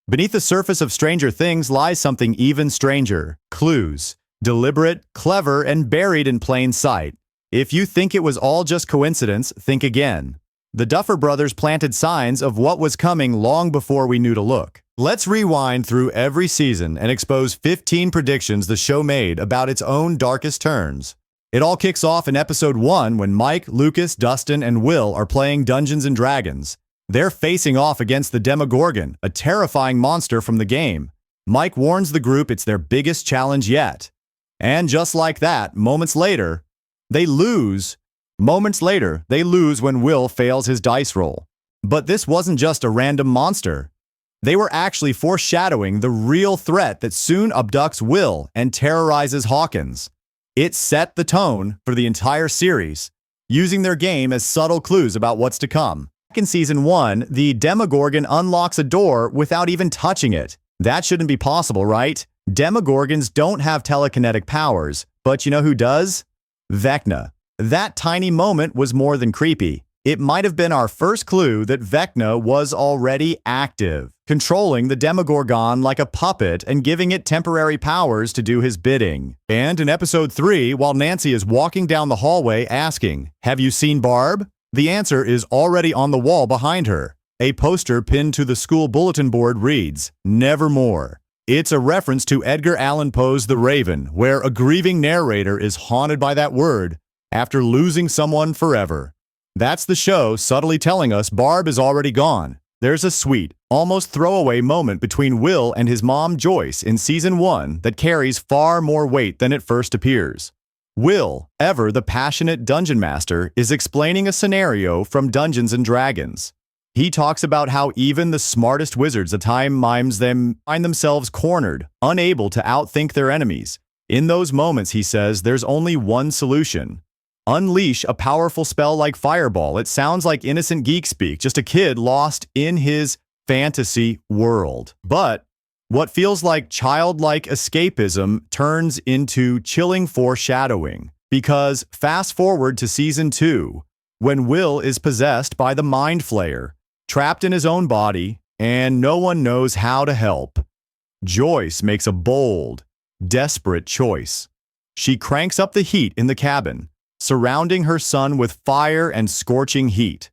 Beneath the surface of Stranger Things lies something even stranger: clues. Deliberate, clever, and buried in plain sight. If you think it was all just coincidence, think again. The Duffer Brothers planted signs of what was coming long before we knew to look. Let's rewind through every season and expose 15 predictions the show made about its own darkest turns. It all kicks off in episode 1 when Mike, Lucas, Dustin, and Will are playing Dungeons & Dragons. They're facing off against the Demogorgon, a terrifying monster from the game. Mike warns the group it's their biggest challenge yet. And just like that, moments later, they lose when Will fails his dice roll. But this wasn't just a random monster. They were actually foreshadowing the real threat that soon abducts Will and terrorizes Hawkins. It set the tone for the entire series, using their game as subtle clues about what's to come. In Season 1, the Demogorgon unlocks a door without even touching it. That shouldn't be possible, right? Demogorgons don't have telekinetic powers, but you know who does? Vecna. That tiny moment was more than creepy. It might have been our first clue that Vecna was already active, controlling the Demogorgon like a puppet and giving it temporary powers to do his bidding. And in episode 3, while Nancy is walking down the hallway asking, "Have you seen Barb?" the answer is already on the wall behind her. A poster pinned to the school bulletin board reads, "Nevermore." It's a reference to Edgar Allan Poe's The Raven, where a grieving narrator is haunted by that word after losing someone forever. That's the show subtly telling us Barb is already gone. There's a sweet, almost throwaway moment between Will and his mom Joyce in Season 1 that carries far more weight than it first appears. Will, ever the passionate dungeon master, is explaining a scenario from Dungeons & Dragons. He talks about how even the smartest wizards at times find themselves cornered, unable to outthink their enemies. In those moments, he says, there's only one solution. Unleash a powerful spell like Fireball. It sounds like innocent geek speak, just a kid lost in his fantasy world. But what feels like childlike escapism turns into chilling foreshadowing. Because fast forward to Season 2, when Will is possessed by the Mind Flayer, trapped in his own body, and no one knows how to help. Joyce makes a bold, desperate choice. She cranks up the heat in the cabin, surrounding her son with fire and scorching heat,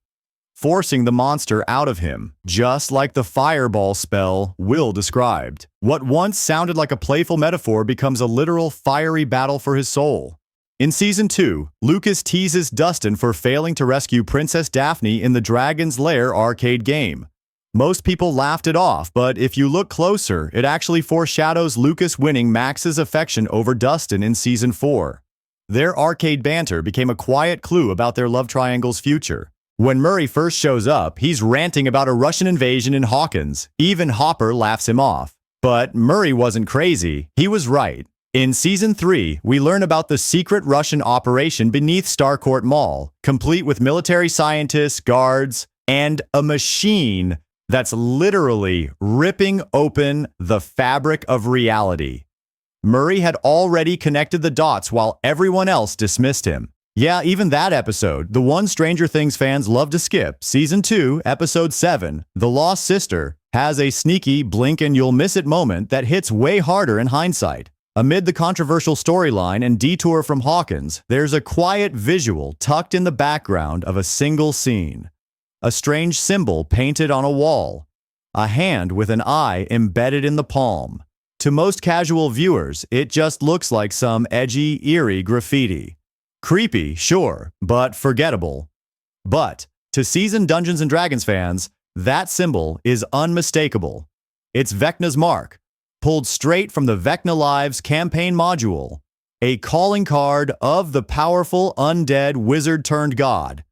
forcing the monster out of him, just like the fireball spell Will described. What once sounded like a playful metaphor becomes a literal fiery battle for his soul. In Season 2, Lucas teases Dustin for failing to rescue Princess Daphne in the Dragon's Lair arcade game. Most people laughed it off, but if you look closer, it actually foreshadows Lucas winning Max's affection over Dustin in Season 4. Their arcade banter became a quiet clue about their love triangle's future. When Murray first shows up, he's ranting about a Russian invasion in Hawkins. Even Hopper laughs him off. But Murray wasn't crazy. He was right. In Season 3, we learn about the secret Russian operation beneath Starcourt Mall, complete with military scientists, guards, and a machine that's literally ripping open the fabric of reality. Murray had already connected the dots while everyone else dismissed him. Yeah, even that episode, the one Stranger Things fans love to skip, Season 2, Episode 7, The Lost Sister, has a sneaky blink and you'll miss it moment that hits way harder in hindsight. Amid the controversial storyline and detour from Hawkins, there's a quiet visual tucked in the background of a single scene. A strange symbol painted on a wall. A hand with an eye embedded in the palm. To most casual viewers, it just looks like some edgy, eerie graffiti. Creepy, sure, but forgettable. But to seasoned Dungeons & Dragons fans, that symbol is unmistakable. It's Vecna's mark, pulled straight from the Vecna Lives campaign module, a calling card of the powerful undead wizard-turned-god.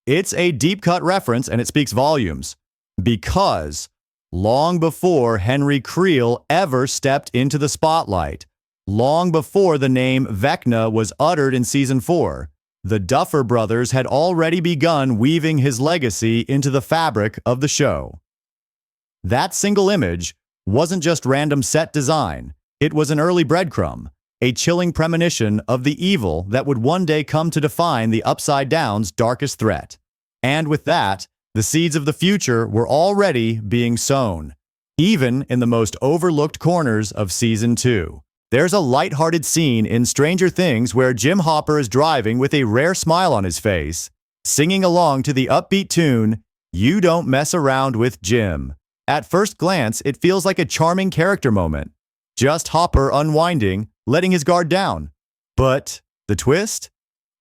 It's a deep-cut reference and it speaks volumes, because long before Henry Creel ever stepped into the spotlight, long before the name Vecna was uttered in Season 4, the Duffer Brothers had already begun weaving his legacy into the fabric of the show. That single image wasn't just random set design, it was an early breadcrumb, a chilling premonition of the evil that would one day come to define the Upside Down's darkest threat. And with that, the seeds of the future were already being sown. even in the most overlooked corners of Season 2. There's a lighthearted scene in Stranger Things where Jim Hopper is driving with a rare smile on his face, singing along to the upbeat tune, "You Don't Mess Around with Jim." At first glance, it feels like a charming character moment. Just Hopper unwinding, letting his guard down. But the twist?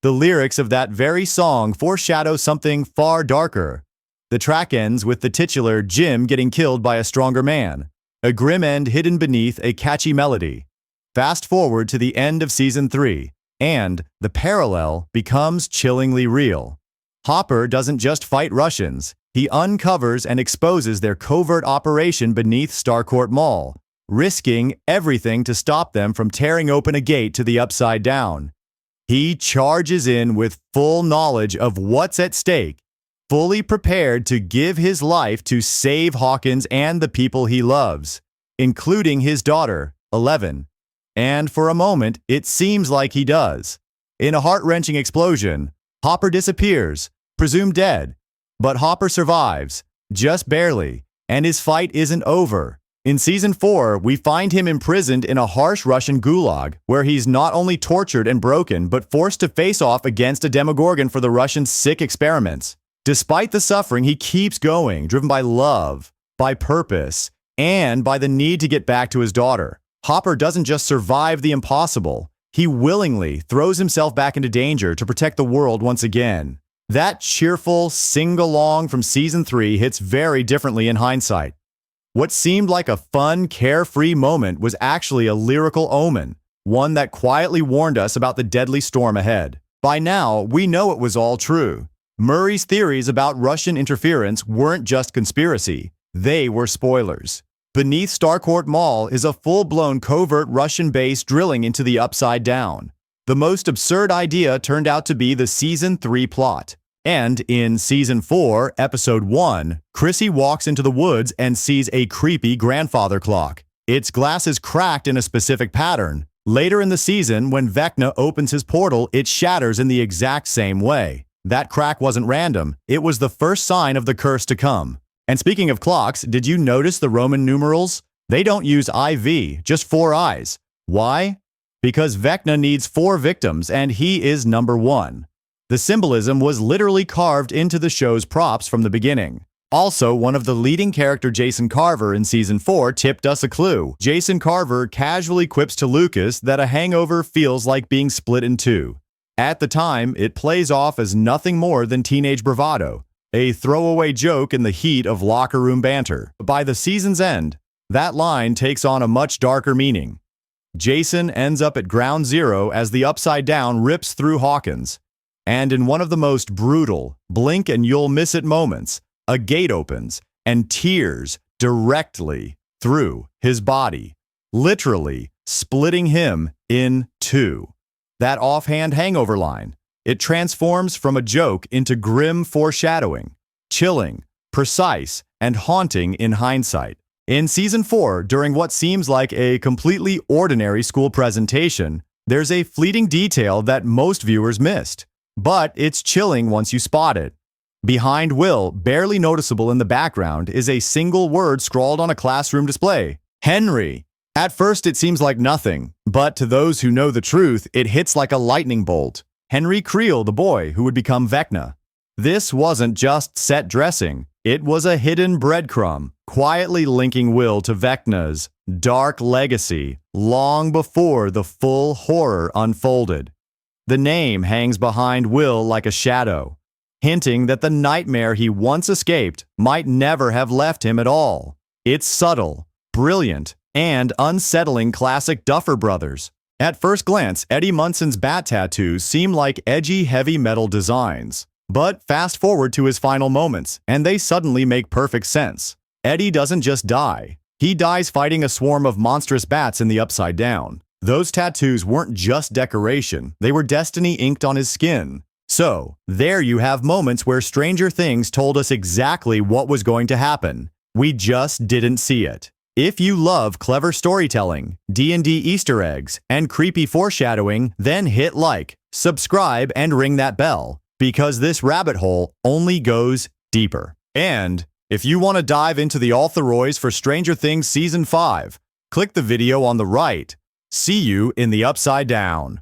The lyrics of that very song foreshadow something far darker. The track ends with the titular Jim getting killed by a stronger man, a grim end hidden beneath a catchy melody. Fast forward to the end of Season 3, and the parallel becomes chillingly real. Hopper doesn't just fight Russians, he uncovers and exposes their covert operation beneath Starcourt Mall, risking everything to stop them from tearing open a gate to the Upside Down. He charges in with full knowledge of what's at stake, fully prepared to give his life to save Hawkins and the people he loves, including his daughter, 11. And for a moment, it seems like he does. In a heart-wrenching explosion, Hopper disappears, presumed dead. But Hopper survives, just barely, and his fight isn't over. In Season 4, we find him imprisoned in a harsh Russian gulag, where he's not only tortured and broken, but forced to face off against a Demogorgon for the Russians' sick experiments. Despite the suffering, he keeps going, driven by love, by purpose, and by the need to get back to his daughter. Hopper doesn't just survive the impossible, he willingly throws himself back into danger to protect the world once again. That cheerful sing-along from Season 3 hits very differently in hindsight. What seemed like a fun, carefree moment was actually a lyrical omen, one that quietly warned us about the deadly storm ahead. By now, we know it was all true. Murray's theories about Russian interference weren't just conspiracy, they were spoilers. Beneath Starcourt Mall is a full-blown covert Russian base drilling into the Upside Down. The most absurd idea turned out to be the Season 3 plot. And in Season 4, Episode 1, Chrissy walks into the woods and sees a creepy grandfather clock. Its glass is cracked in a specific pattern. Later in the season, when Vecna opens his portal, it shatters in the exact same way. That crack wasn't random, it was the first sign of the curse to come. And speaking of clocks, did you notice the Roman numerals? They don't use IV, just 4 eyes. Why? Because Vecna needs 4 victims, and he is number 1. The symbolism was literally carved into the show's props from the beginning. Also, one of the leading character Jason Carver in Season 4 tipped us a clue. Jason Carver casually quips to Lucas that a hangover feels like being split in 2. At the time, it plays off as nothing more than teenage bravado, a throwaway joke in the heat of locker room banter. By the season's end, that line takes on a much darker meaning. Jason ends up at ground zero as the Upside Down rips through Hawkins. And in one of the most brutal, blink and you'll miss it moments, a gate opens and tears directly through his body, literally splitting him in 2. That offhand hangover line, it transforms from a joke into grim foreshadowing, chilling, precise, and haunting in hindsight. In Season 4, during what seems like a completely ordinary school presentation, there's a fleeting detail that most viewers missed. But it's chilling once you spot it. Behind Will, barely noticeable in the background, is a single word scrawled on a classroom display. Henry. At first it seems like nothing, but to those who know the truth, it hits like a lightning bolt. Henry Creel, the boy who would become Vecna. This wasn't just set dressing. It was a hidden breadcrumb, quietly linking Will to Vecna's dark legacy long before the full horror unfolded. The name hangs behind Will like a shadow, hinting that the nightmare he once escaped might never have left him at all. It's subtle, brilliant, and unsettling classic Duffer Brothers. At first glance, Eddie Munson's bat tattoos seem like edgy heavy metal designs. But fast forward to his final moments, and they suddenly make perfect sense. Eddie doesn't just die. He dies fighting a swarm of monstrous bats in the Upside Down. Those tattoos weren't just decoration, they were destiny inked on his skin. So, there you have moments where Stranger Things told us exactly what was going to happen. We just didn't see it. If you love clever storytelling, D&D Easter eggs, and creepy foreshadowing, then hit like, subscribe, and ring that bell, because this rabbit hole only goes deeper. And If you want to dive into the authoroids for Stranger Things Season 5, click the video on the right. See you in the Upside Down.